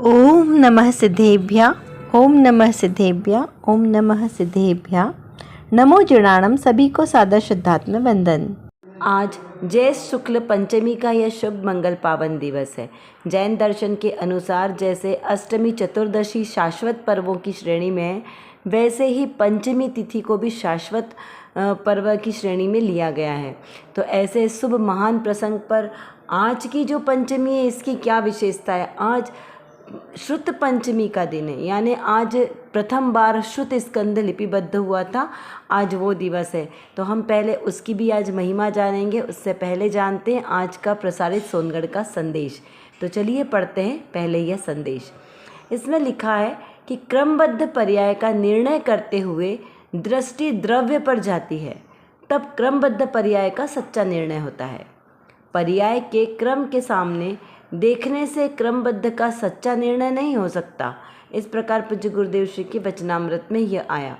ओम नमः सिद्धेभ्य। ओम नमः सिद्धेभ्य। ओम नमः सिद्धेभ्य। नमो जनाणम। सभी को सादर श्रद्धात्म वंदन। आज ज्येष्ठ शुक्ल पंचमी का यह शुभ मंगल पावन दिवस है। जैन दर्शन के अनुसार जैसे अष्टमी चतुर्दशी शाश्वत पर्वों की श्रेणी में है, वैसे ही पंचमी तिथि को भी शाश्वत पर्व की श्रेणी में लिया गया है। तो ऐसे शुभ महान प्रसंग पर आज की जो पंचमी है, इसकी क्या विशेषता है? आज श्रुत पंचमी का दिन है, यानी आज प्रथम बार श्रुत स्कंद लिपिबद्ध हुआ था, आज वो दिवस है। तो हम पहले उसकी भी आज महिमा जानेंगे। उससे पहले जानते हैं आज का प्रसारित सोनगढ़ का संदेश। तो चलिए पढ़ते हैं पहले यह संदेश। इसमें लिखा है कि क्रमबद्ध पर्याय का निर्णय करते हुए दृष्टि द्रव्य पर जाती है, तब क्रमबद्ध पर्याय का सच्चा निर्णय होता है। पर्याय के क्रम के सामने देखने से क्रमबद्ध का सच्चा निर्णय नहीं हो सकता। इस प्रकार पूज्य गुरुदेव श्री के वचनामृत में यह आया।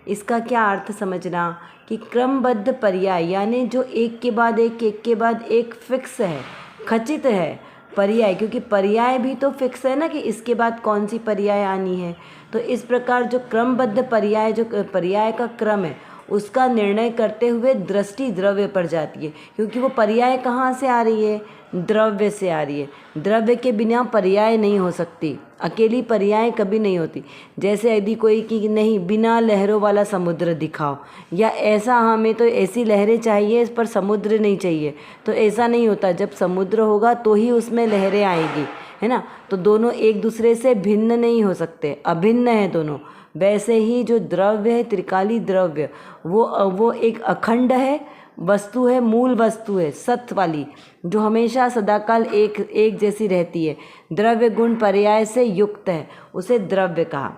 इसका क्या अर्थ समझना कि क्रमबद्ध पर्याय यानी जो एक के बाद एक फिक्स है, खचित है पर्याय, क्योंकि पर्याय भी तो फिक्स है ना कि इसके बाद कौन सी पर्याय आनी है। तो इस प्रकार जो क्रमबद्ध पर्याय, जो पर्याय का क्रम है, उसका निर्णय करते हुए दृष्टि द्रव्य पर जाती है, क्योंकि वो पर्याय कहाँ से आ रही है? द्रव्य से आ रही है। द्रव्य के बिना पर्याय नहीं हो सकती, अकेली पर्याय कभी नहीं होती। जैसे यदि कोई कि नहीं, बिना लहरों वाला समुद्र दिखाओ, या ऐसा हमें तो ऐसी लहरें चाहिए, इस पर समुद्र नहीं चाहिए, तो ऐसा नहीं होता। जब समुद्र होगा तो ही उसमें लहरें आएगी, है ना। तो दोनों एक दूसरे से भिन्न नहीं हो सकते, अभिन्न है दोनों। वैसे ही जो द्रव्य है, त्रिकाली द्रव्य, वो एक अखंड है, वस्तु है, मूल वस्तु है, सत्य वाली, जो हमेशा सदाकाल एक जैसी रहती है। द्रव्य गुण पर्याय से युक्त है, उसे द्रव्य कहा।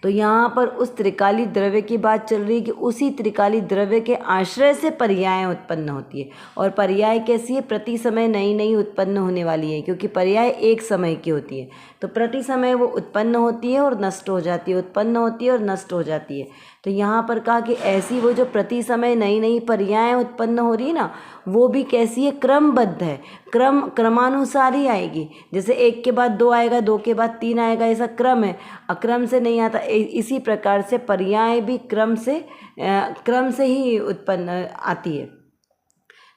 तो यहाँ पर उस त्रिकाली द्रव्य की बात चल रही है कि उसी त्रिकाली द्रव्य के आश्रय से पर्याय उत्पन्न होती है। और पर्याय कैसी है? प्रति समय नई नई उत्पन्न होने वाली है, क्योंकि पर्याय एक समय की होती है। तो प्रति समय वो उत्पन्न होती है और नष्ट हो जाती है, उत्पन्न होती है और नष्ट हो जाती है। तो यहाँ पर कहा कि ऐसी वो जो प्रति समय नई नई पर्याय उत्पन्न हो रही है ना, वो भी कैसी है? क्रमबद्ध है, क्रमानुसार ही आएगी। जैसे एक के बाद दो आएगा, दो के बाद तीन आएगा, ऐसा क्रम है, अक्रम से नहीं आता। इसी प्रकार से पर्याय भी क्रम से ही उत्पन्न आती है।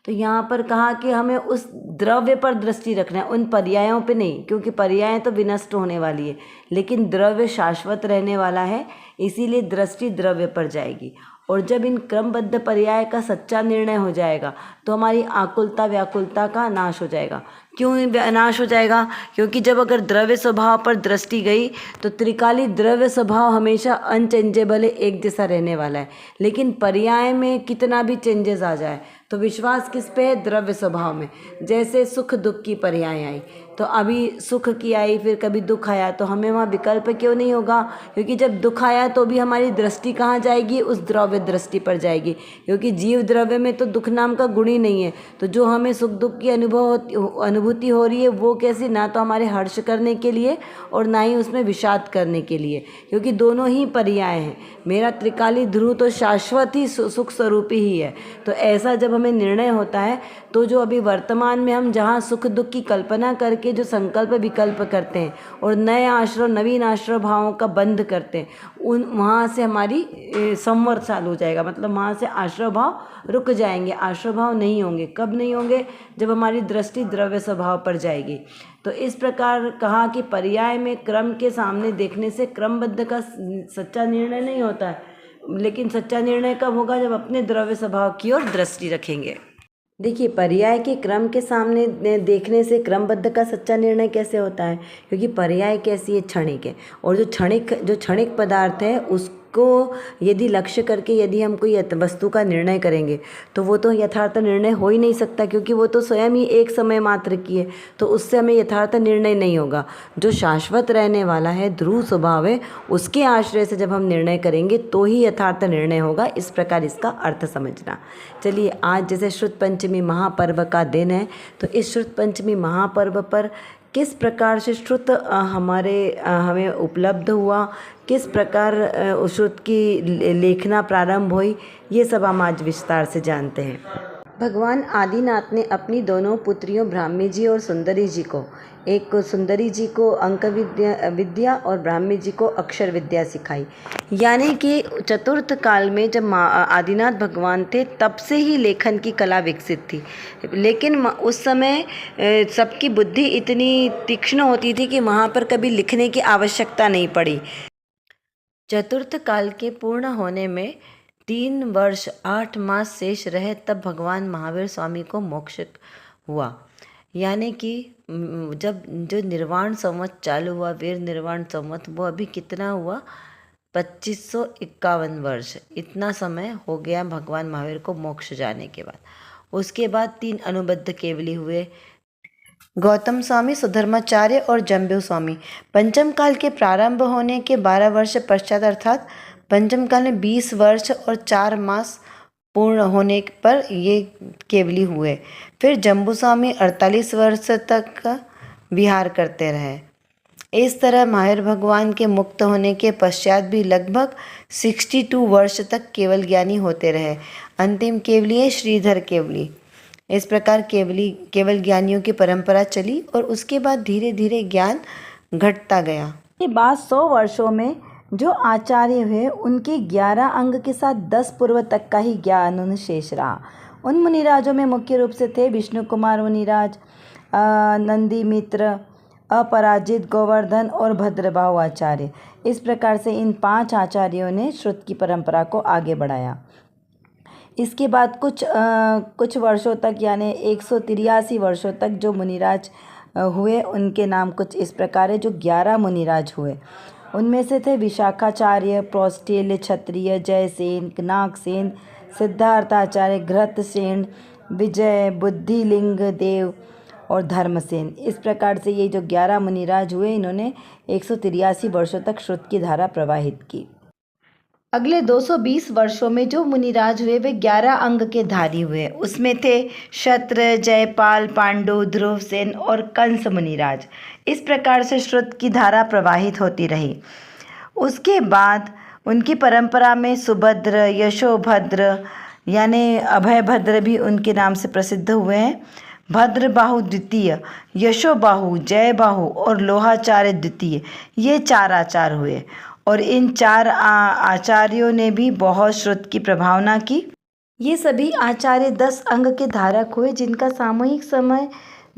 तो यहाँ पर कहा कि हमें उस द्रव्य पर दृष्टि रखना है, उन पर्यायों पे नहीं, क्योंकि पर्याय तो विनष्ट होने वाली है, लेकिन द्रव्य शाश्वत रहने वाला है, इसीलिए दृष्टि द्रव्य पर जाएगी। और जब इन क्रमबद्ध पर्याय का सच्चा निर्णय हो जाएगा, तो हमारी आकुलता व्याकुलता का नाश हो जाएगा। क्यों नाश हो जाएगा? क्योंकि जब अगर द्रव्य स्वभाव पर दृष्टि गई, तो त्रिकाली द्रव्य स्वभाव हमेशा अनचेंजेबल है, एक जैसा रहने वाला है। लेकिन पर्याय में कितना भी चेंजेस आ जाए, तो विश्वास किस पे है? द्रव्य स्वभाव में। जैसे सुख दुख की पर्याय आई, तो अभी सुख की आई, फिर कभी दुख आया, तो हमें वहाँ विकल्प क्यों नहीं होगा? क्योंकि जब दुख आया तो भी हमारी दृष्टि कहाँ जाएगी? उस द्रव्य दृष्टि पर जाएगी, क्योंकि जीव द्रव्य में तो दुख नाम का गुण ही नहीं है। तो जो हमें सुख दुख की अनुभूति हो रही है, वो कैसी? ना तो हमारे हर्ष करने के लिए और ना ही उसमें विषाद करने के लिए, क्योंकि दोनों ही पर्याय हैं। मेरा त्रिकाली ध्रुव तो शाश्वत ही सुख स्वरूपी ही है। तो ऐसा जब हमें निर्णय होता है, तो जो अभी वर्तमान में हम जहाँ सुख दुख की कल्पना करके जो संकल्प विकल्प करते हैं और नए आश्रय नवीन आश्रय भावों का बंध करते हैं, वहाँ से हमारी संवर चालू हो जाएगा। मतलब वहाँ से आश्रय भाव रुक जाएंगे, आश्रय भाव नहीं होंगे। कब नहीं होंगे? जब हमारी दृष्टि द्रव्य स्वभाव पर जाएगी। तो इस प्रकार कहा कि पर्याय में क्रम के सामने देखने से क्रमबद्ध का सच्चा निर्णय नहीं होता है, लेकिन सच्चा निर्णय कब होगा? जब अपने द्रव्य स्वभाव की ओर दृष्टि रखेंगे। देखिए, पर्याय के क्रम के सामने देखने से क्रमबद्ध का सच्चा निर्णय कैसे होता है? क्योंकि पर्याय कैसी है? क्षणिक है। और जो क्षणिक पदार्थ है, उसको यदि लक्ष्य करके यदि हम कोई वस्तु का निर्णय करेंगे, तो वो तो यथार्थ निर्णय हो ही नहीं सकता, क्योंकि वो तो स्वयं ही एक समय मात्र की है। तो उससे हमें यथार्थ निर्णय नहीं होगा। जो शाश्वत रहने वाला है, ध्रुव स्वभाव है, उसके आश्रय से जब हम निर्णय करेंगे तो ही यथार्थ निर्णय होगा। इस प्रकार इसका अर्थ समझना। चलिए, आज जैसे श्रुत पंचमी महापर्व का दिन है, तो इस श्रुत पंचमी महापर्व पर किस प्रकार से श्रुत हमें उपलब्ध हुआ, किस प्रकार श्रुत की लेखना प्रारंभ हुई, ये सब हम आज विस्तार से जानते हैं। भगवान आदिनाथ ने अपनी दोनों पुत्रियों ब्राह्मी जी और सुंदरी जी को, एक को सुंदरी जी को अंक विद्या और ब्राह्मी जी को अक्षर विद्या सिखाई। यानी कि चतुर्थ काल में जब आदिनाथ भगवान थे तब से ही लेखन की कला विकसित थी, लेकिन उस समय सबकी बुद्धि इतनी तीक्ष्ण होती थी कि वहाँ पर कभी लिखने की आवश्यकता नहीं पड़ी। चतुर्थ काल के पूर्ण होने में 3 वर्ष 8 मास शेष रहे तब भगवान महावीर स्वामी को मोक्ष हुआ। यानी कि जब जो निर्वाण संवत चालू हुआ, वीर निर्वाण संवत, वो अभी कितना हुआ, 2551 वर्ष, इतना समय हो गया भगवान महावीर को मोक्ष जाने के बाद। उसके बाद 3 अनुबद्ध केवली हुए, गौतम स्वामी, सुधर्माचार्य और जम्बू स्वामी। पंचम काल के प्रारंभ होने के 12 वर्ष पश्चात अर्थात पंचम काल में 20 वर्ष और 4 मास पूर्ण होने पर ये केवली हुए। फिर जम्बू स्वामी 48 वर्ष तक विहार करते रहे। इस तरह महावीर भगवान के मुक्त होने के पश्चात भी लगभग 62 वर्ष तक केवल ज्ञानी होते रहे। अंतिम केवली है श्रीधर केवली। इस प्रकार केवल ज्ञानियों की परंपरा चली और उसके बाद धीरे धीरे ज्ञान घटता गया। के बाद 100 वर्षों में जो आचार्य हुए उनके 11 अंग के साथ 10 पूर्व तक का ही ज्ञान शेष रहा। उन मुनिराजों में मुख्य रूप से थे विष्णु कुमार मुनिराज, नंदी मित्र, अपराजित, गोवर्धन और भद्रबाहु आचार्य। इस प्रकार से इन 5 आचार्यों ने श्रुत की परंपरा को आगे बढ़ाया। इसके बाद कुछ वर्षों तक यानी 183 वर्षों तक जो मुनिराज हुए उनके नाम कुछ इस प्रकार है। जो 11 मुनिराज हुए उनमें से थे विशाखाचार्य, प्रोस्टेल्य, क्षत्रिय, जयसेन, नागसेन, सिद्धार्थाचार्य, घृतसेन, विजय, बुद्धिलिंग देव और धर्मसेन। इस प्रकार से ये जो 11 मुनिराज हुए इन्होंने 183 वर्षों तक श्रुत की धारा प्रवाहित की। अगले 220 वर्षों में जो मुनिराज हुए वे 11 अंग के धारी हुए। उसमें थे क्षत्र, जयपाल, पांडु, ध्रुवसेन और कंस मुनिराज। इस प्रकार से श्रुत की धारा प्रवाहित होती रही। उसके बाद उनकी परंपरा में सुभद्र, यशोभद्र यानी अभयभद्र भी उनके नाम से प्रसिद्ध हुए हैं, भद्रबाहु द्वितीय, यशोबाहु, जयबाहु और लोहाचार्य द्वितीय, ये 4 आचार्य हुए। और इन 4 आचार्यों ने भी बहुत श्रुत की प्रभावना की। ये सभी आचार्य 10 अंग के धारक हुए जिनका सामूहिक समय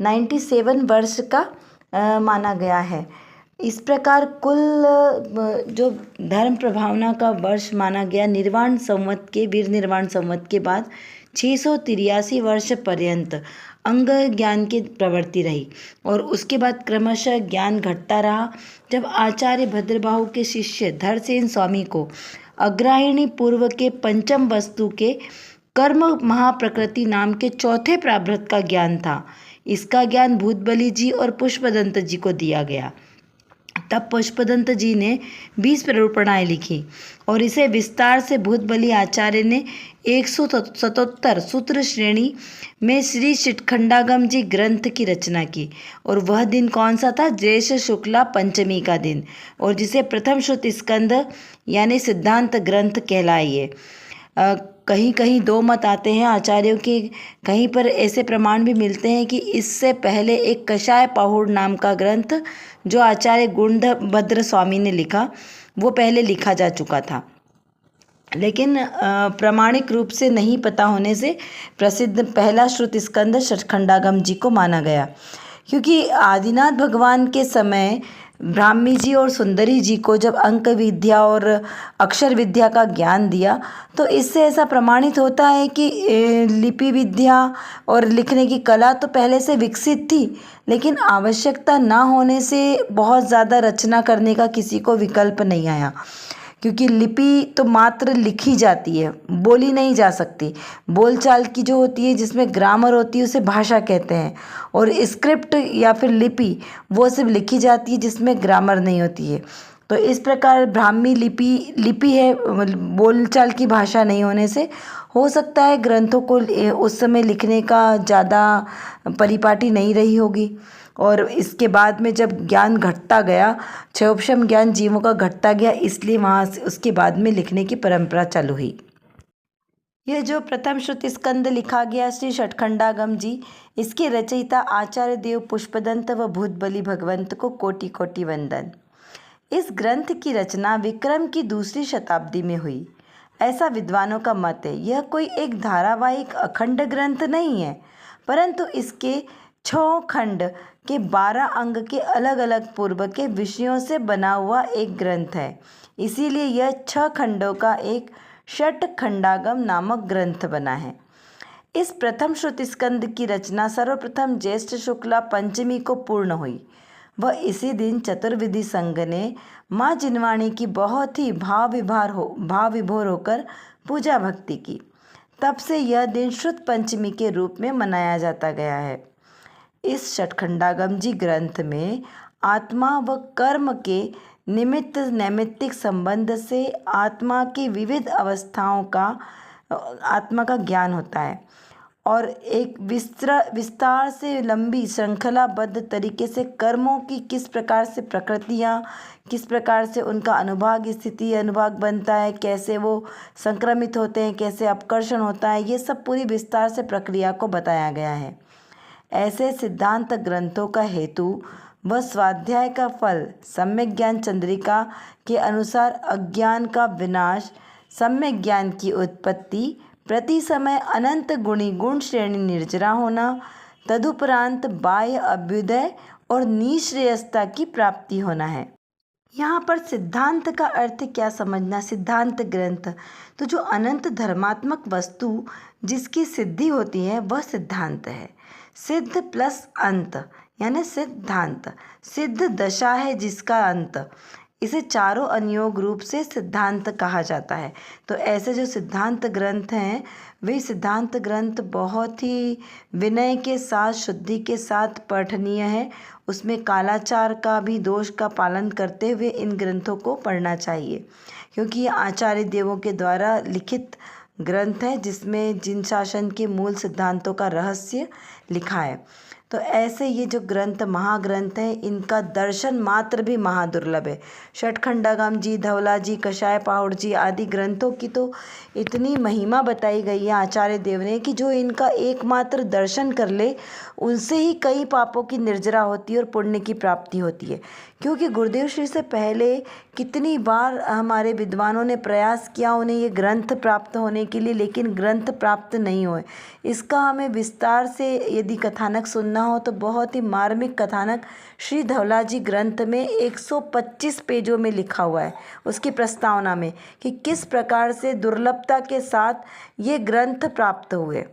97 वर्ष का माना गया है। इस प्रकार कुल जो धर्म प्रभावना का वर्ष माना गया निर्वाण संवत के, वीर निर्वाण संवत के बाद 683 वर्ष पर्यंत अंग ज्ञान की प्रवृत्ति रही और उसके बाद क्रमशः ज्ञान घटता रहा। जब आचार्य भद्रबाहु के शिष्य धरसेन स्वामी को अग्राहिणी पूर्व के पंचम वस्तु के कर्म महाप्रकृति नाम के चौथे प्राभृत का ज्ञान था, इसका ज्ञान भूतबली जी और पुष्पदंत जी को दिया गया। तब पुष्पदंत जी ने 20 प्ररूपणाएँ लिखी और इसे विस्तार से भूतबली आचार्य ने 177 सूत्र श्रेणी में श्री शिटखंडागम जी ग्रंथ की रचना की। और वह दिन कौन सा था? ज्येष्ठ शुक्ला पंचमी का दिन, और जिसे प्रथम श्रुत स्कंद यानी सिद्धांत ग्रंथ कहलाइए। कहीं कहीं 2 मत आते हैं आचार्यों के, कहीं पर ऐसे प्रमाण भी मिलते हैं कि इससे पहले एक कषाय पाहुड़ नाम का ग्रंथ जो आचार्य गुणभद्र स्वामी ने लिखा वो पहले लिखा जा चुका था, लेकिन प्रामाणिक रूप से नहीं पता होने से प्रसिद्ध पहला श्रुत स्कंद शिटखंडागम जी को माना गया। क्योंकि आदिनाथ भगवान के समय ब्राह्मी जी और सुंदरी जी को जब अंक विद्या और अक्षर विद्या का ज्ञान दिया तो इससे ऐसा प्रमाणित होता है कि लिपि विद्या और लिखने की कला तो पहले से विकसित थी, लेकिन आवश्यकता ना होने से बहुत ज़्यादा रचना करने का किसी को विकल्प नहीं आया। क्योंकि लिपि तो मात्र लिखी जाती है, बोली नहीं जा सकती। बोलचाल की जो होती है जिसमें ग्रामर होती है उसे भाषा कहते हैं, और स्क्रिप्ट या फिर लिपि वो सिर्फ लिखी जाती है जिसमें ग्रामर नहीं होती है। तो इस प्रकार ब्राह्मी लिपि है, बोलचाल की भाषा नहीं होने से हो सकता है ग्रंथों को उस समय लिखने का ज़्यादा परिपाटी नहीं रही होगी। और इसके बाद में जब ज्ञान घटता गया, क्षयोपशम ज्ञान जीवों का घटता गया, इसलिए वहाँ से उसके बाद में लिखने की परंपरा चालू हुई। यह जो प्रथम श्रुति स्कंद लिखा गया श्री षटखंडागम जी, इसके रचयिता आचार्य देव पुष्पदंत व भूतबली भगवंत को कोटि कोटि वंदन। इस ग्रंथ की रचना विक्रम की दूसरी शताब्दी में हुई, ऐसा विद्वानों का मत है। यह कोई एक धारावाहिक अखंड ग्रंथ नहीं है, परंतु इसके 6 खंड के 12 अंग के अलग अलग पूर्व के विषयों से बना हुआ एक ग्रंथ है। इसीलिए यह 6 खंडों का एक षटखंडागम नामक ग्रंथ बना है। इस प्रथम श्रुति स्कंद की रचना सर्वप्रथम ज्येष्ठ शुक्ला पंचमी को पूर्ण हुई। वह इसी दिन चतुर्विधि संघ ने माँ जिनवाणी की बहुत ही भाव विभोर होकर पूजा भक्ति की। तब से यह दिन शुद्ध पंचमी के रूप में मनाया जाता गया है। इस षटखंडागम जी ग्रंथ में आत्मा व कर्म के निमित्त नैमित्तिक संबंध से आत्मा की विविध अवस्थाओं का आत्मा का ज्ञान होता है और एक विस्तार से लंबी श्रृंखलाबद्ध तरीके से कर्मों की किस प्रकार से प्रकृतियाँ, किस प्रकार से उनका अनुभाग स्थिति अनुभाग बनता है, कैसे वो संक्रमित होते हैं, कैसे अपकर्षण होता है, ये सब पूरी विस्तार से प्रक्रिया को बताया गया है। ऐसे सिद्धांत ग्रंथों का हेतु व स्वाध्याय का फल सम्यक ज्ञान चंद्रिका के अनुसार अज्ञान का विनाश, सम्यक ज्ञान की उत्पत्ति, प्रति समय अनंत गुणी गुण श्रेणी निर्जरा होना, तदुपरांत बाह्य अभ्युदय और निःश्रेयसता की प्राप्ति होना है। यहाँ पर सिद्धांत का अर्थ क्या समझना। सिद्धांत ग्रंथ तो जो अनंत धर्मात्मक वस्तु जिसकी सिद्धि होती है वह सिद्धांत है। सिद्ध प्लस अंत यानी सिद्धांत। सिद्ध दशा है जिसका अंत, इसे चारों अनियोग रूप से सिद्धांत कहा जाता है। तो ऐसे जो सिद्धांत ग्रंथ हैं वे सिद्धांत ग्रंथ बहुत ही विनय के साथ, शुद्धि के साथ पठनीय है। उसमें कालाचार का भी दोष का पालन करते हुए इन ग्रंथों को पढ़ना चाहिए, क्योंकि ये आचार्य देवों के द्वारा लिखित ग्रंथ है जिसमें जिन शासन के मूल सिद्धांतों का रहस्य लिखा है। तो ऐसे ये जो ग्रंथ महाग्रंथ हैं इनका दर्शन मात्र भी महादुर्लभ है। षटखंडागम जी, धवला जी, कषाय पाहुड़ जी आदि ग्रंथों की तो इतनी महिमा बताई गई है आचार्य देव ने कि जो इनका एकमात्र दर्शन कर ले उनसे ही कई पापों की निर्जरा होती है और पुण्य की प्राप्ति होती है। क्योंकि गुरुदेव श्री से पहले कितनी बार हमारे विद्वानों ने प्रयास किया उन्हें ये ग्रंथ प्राप्त होने के लिए, लेकिन ग्रंथ प्राप्त नहीं हुए। इसका हमें विस्तार से यदि कथानक सुनना हो तो बहुत ही मार्मिक कथानक श्री धवला जी ग्रंथ में 125 पेजों में लिखा हुआ है, उसकी प्रस्तावना में, कि किस प्रकार से दुर्लभता के साथ ये ग्रंथ प्राप्त हुए।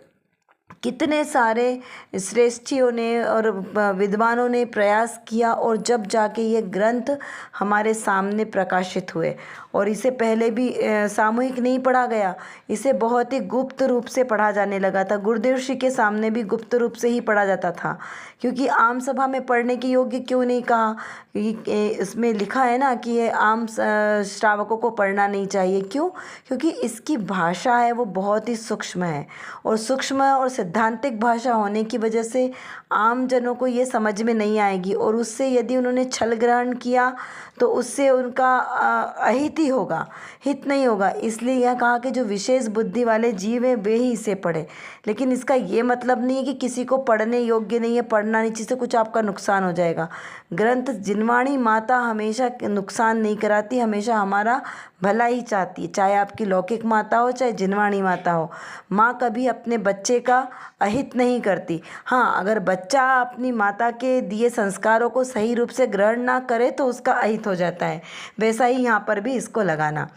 कितने सारे श्रेष्ठियों ने और विद्वानों ने प्रयास किया और जब जाके ये ग्रंथ हमारे सामने प्रकाशित हुए। और इसे पहले भी सामूहिक नहीं पढ़ा गया, इसे बहुत ही गुप्त रूप से पढ़ा जाने लगा था। गुरुदेव श्री के सामने भी गुप्त रूप से ही पढ़ा जाता था, क्योंकि आम सभा में पढ़ने के योग्य क्यों नहीं कहा। इसमें लिखा है ना कि ये आम श्रावकों को पढ़ना नहीं चाहिए। क्यों? क्योंकि इसकी भाषा है वो बहुत ही सूक्ष्म है, और सूक्ष्म और सिद्धांतिक भाषा होने की वजह से आम जनों को ये समझ में नहीं आएगी, और उससे यदि उन्होंने छल ग्रहण किया तो उससे उनका अहित ही होगा, हित नहीं होगा। इसलिए यह कहा कि जो विशेष बुद्धि वाले जीव हैं वे ही इसे पढ़े। लेकिन इसका ये मतलब नहीं है कि किसी को पढ़ने योग्य नहीं है, पढ़ना नहीं, जिससे कुछ आपका नुकसान हो जाएगा। ग्रंथ जिनवाणी माता हमेशा नुकसान नहीं कराती, हमेशा हमारा भला ही चाहती है, चाहे आपकी लौकिक माता हो चाहे जिनवाणी माता हो। माँ कभी अपने बच्चे का अहित नहीं करती। हाँ, अगर बच्चा अपनी माता के दिए संस्कारों को सही रूप से ग्रहण ना करे तो उसका अहित हो जाता है। वैसा ही यहाँ पर भी इसको लगाना।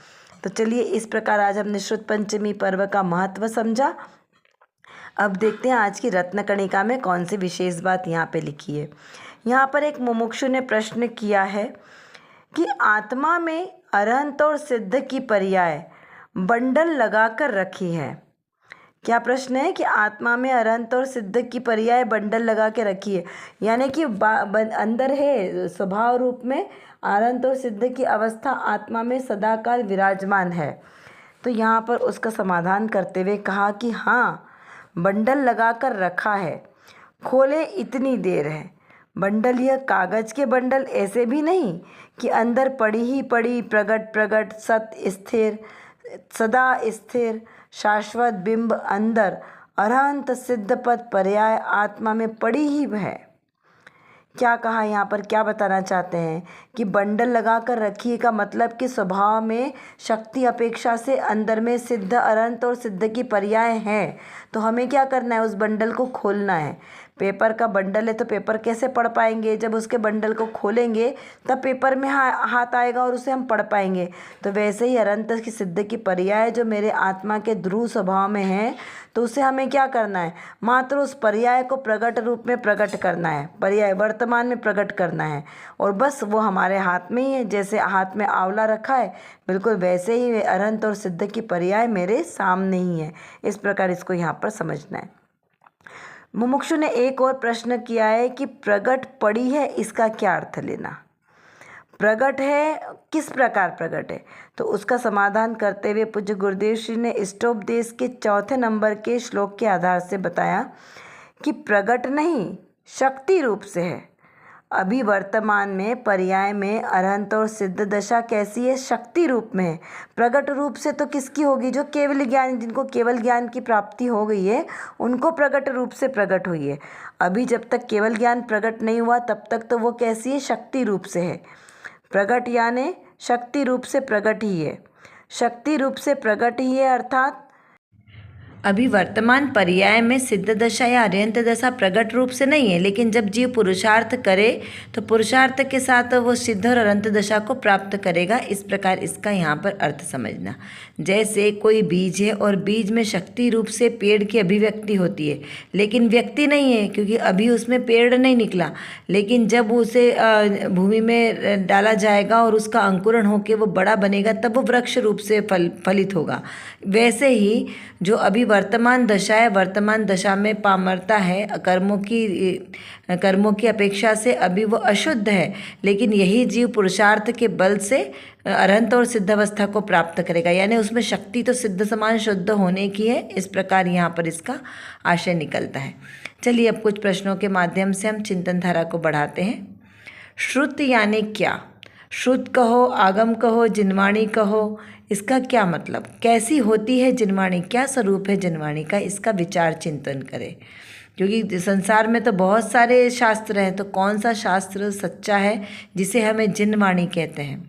तो चलिए, इस प्रकार आज हमने श्रुत पंचमी पर्व का महत्व समझा। अब देखते हैं आज की रत्नकणिका में कौन सी विशेष बात यहाँ पे लिखी है। यहाँ पर एक मुमुक्षु ने प्रश्न किया है कि आत्मा में अरहंत और सिद्ध की पर्याय बंडल लगाकर रखी है। क्या प्रश्न है? कि आत्मा में अरहंत और सिद्ध की पर्याय बंडल लगा के रखी है, यानी कि अंदर है स्वभाव रूप में अरहंत और सिद्ध की अवस्था आत्मा में सदाकाल विराजमान है। तो यहाँ पर उसका समाधान करते हुए कहा कि हाँ, बंडल लगा कर रखा है, खोले इतनी देर है। बंडल यह कागज के बंडल ऐसे भी नहीं कि अंदर पड़ी ही पड़ी प्रगट प्रगट सत स्थिर सदा स्थिर शाश्वत बिंब अंदर अरहंत सिद्ध पद पर्याय आत्मा में पड़ी ही है। क्या कहा यहाँ पर, क्या बताना चाहते हैं कि बंडल लगा कर रखिए का मतलब कि स्वभाव में शक्ति अपेक्षा से अंदर में सिद्ध अरहंत और सिद्ध की पर्याय हैं। तो हमें क्या करना है, उस बंडल को खोलना है। पेपर का बंडल है तो पेपर कैसे पढ़ पाएंगे, जब उसके बंडल को खोलेंगे तब पेपर में हाथ आएगा और उसे हम पढ़ पाएंगे। तो वैसे ही अरहंत की सिद्ध की पर्याय जो मेरे आत्मा के ध्रुव स्वभाव में है, तो उसे हमें क्या करना है, मात्र उस पर्याय को प्रकट रूप में प्रकट करना है, पर्याय वर्तमान में प्रकट करना है। और बस वो हमारे हाथ में ही है। जैसे हाथ में आंवला रखा है, बिल्कुल वैसे ही अरहंत और सिद्ध की पर्याय मेरे सामने ही है। इस प्रकार इसको यहाँ पर समझना है। मुमुक्षु ने एक और प्रश्न किया है कि प्रगट पड़ी है, इसका क्या अर्थ लेना। प्रगट है, किस प्रकार प्रगट है, तो उसका समाधान करते हुए पूज्य गुरुदेव श्री ने इष्टोपदेश के 4 नंबर के श्लोक के आधार से बताया कि प्रगट नहीं, शक्ति रूप से है। अभी वर्तमान में पर्याय में अरहंत और सिद्ध दशा कैसी है, शक्ति रूप में है। प्रगट रूप से तो किसकी होगी, जो केवल ज्ञान, जिनको केवल ज्ञान की प्राप्ति हो गई है, उनको प्रगट रूप से प्रकट हुई है। अभी जब तक केवल ज्ञान प्रकट नहीं हुआ तब तक तो वो कैसी है, शक्ति रूप से है। प्रगट यानी शक्ति रूप से प्रकट ही है, शक्ति रूप से प्रकट ही है। अर्थात अभी वर्तमान पर्याय में सिद्ध दशा या अरहंत दशा प्रकट रूप से नहीं है, लेकिन जब जीव पुरुषार्थ करे तो पुरुषार्थ के साथ वो सिद्ध और अरहंत दशा को प्राप्त करेगा। इस प्रकार इसका यहाँ पर अर्थ समझना। जैसे कोई बीज है और बीज में शक्ति रूप से पेड़ की अभिव्यक्ति होती है, लेकिन व्यक्ति नहीं है, क्योंकि अभी उसमें पेड़ नहीं निकला। लेकिन जब उसे भूमि में डाला जाएगा और उसका अंकुरण होकर वो बड़ा बनेगा, तब वो वृक्ष रूप से फलित होगा। वैसे ही जो अभी वर्तमान दशा है, वर्तमान दशा में पामरता है, कर्मों की अपेक्षा से अभी वो अशुद्ध है, लेकिन यही जीव पुरुषार्थ के बल से अरहंत और सिद्ध अवस्था को प्राप्त करेगा। यानी उसमें शक्ति तो सिद्ध समान शुद्ध होने की है। इस प्रकार यहाँ पर इसका आशय निकलता है। चलिए अब कुछ प्रश्नों के माध्यम से हम चिंतन धारा को बढ़ाते हैं। श्रुत यानी क्या, श्रुत कहो, आगम कहो, जिनवाणी कहो, इसका क्या मतलब, कैसी होती है जिनवाणी, क्या स्वरूप है जिनवाणी का, इसका विचार चिंतन करें। क्योंकि संसार में तो बहुत सारे शास्त्र हैं, तो कौन सा शास्त्र सच्चा है जिसे हमें जिनवाणी कहते हैं।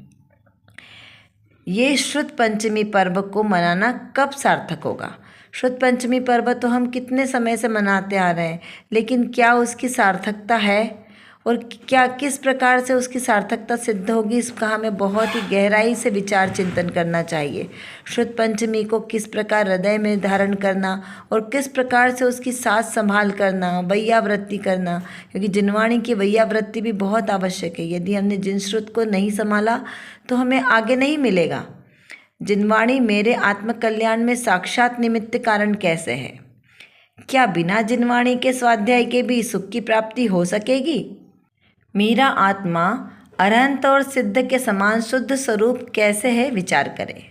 ये श्रुत पंचमी पर्व को मनाना कब सार्थक होगा। श्रुत पंचमी पर्व तो हम कितने समय से मनाते आ रहे हैं, लेकिन क्या उसकी सार्थकता है और क्या किस प्रकार से उसकी सार्थकता सिद्ध होगी, इसका हमें बहुत ही गहराई से विचार चिंतन करना चाहिए। श्रुत पंचमी को किस प्रकार हृदय में धारण करना और किस प्रकार से उसकी साथ संभाल करना, वैयावृत्ति करना, क्योंकि जिनवाणी की वैयावृत्ति भी बहुत आवश्यक है। यदि हमने जिन श्रुत को नहीं संभाला तो हमें आगे नहीं मिलेगा। जिनवाणी मेरे आत्मकल्याण में साक्षात निमित्त कारण कैसे है, क्या बिना जिनवाणी के स्वाध्याय के भी सुख की प्राप्ति हो सकेगी। मेरा आत्मा अरहंत और सिद्ध के समान शुद्ध स्वरूप कैसे है, विचार करें।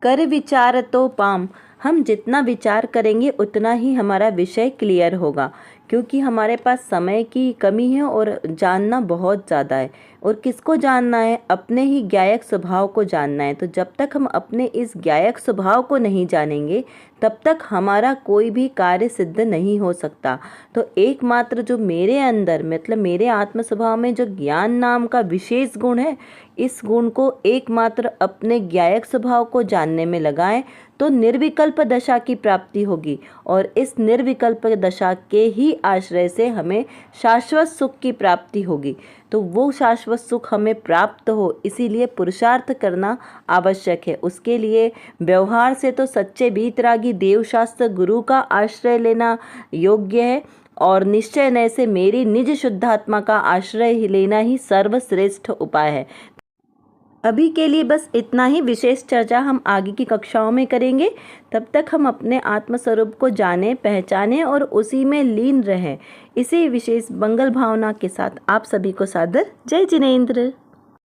कर विचार तो पाम, हम जितना विचार करेंगे उतना ही हमारा विषय क्लियर होगा, क्योंकि हमारे पास समय की कमी है और जानना बहुत ज़्यादा है। और किसको जानना है, अपने ही ज्ञायक स्वभाव को जानना है। तो जब तक हम अपने इस ज्ञायक स्वभाव को नहीं जानेंगे तब तक हमारा कोई भी कार्य सिद्ध नहीं हो सकता। तो एकमात्र जो मेरे अंदर मतलब मेरे आत्म स्वभाव में जो ज्ञान नाम का विशेष गुण है, इस गुण को एकमात्र अपने ज्ञायक स्वभाव को जानने में लगाएं तो निर्विकल्प दशा की प्राप्ति होगी। और इस निर्विकल्प दशा के ही आश्रय से हमें शाश्वत सुख की प्राप्ति होगी। तो वो शाश्वत सुख हमें प्राप्त हो, इसीलिए पुरुषार्थ करना आवश्यक है। उसके लिए व्यवहार से तो सच्चे वीतरागी देवशास्त्र गुरु का आश्रय लेना योग्य है, और निश्चय नय से मेरी निज शुद्धात्मा का आश्रय लेना ही सर्वश्रेष्ठ उपाय है। अभी के लिए बस इतना ही। विशेष चर्चा हम आगे की कक्षाओं में करेंगे। तब तक हम अपने आत्मस्वरूप को जानें, पहचानें और उसी में लीन रहें। इसी विशेष मंगल भावना के साथ आप सभी को सादर जय जिनेंद्र।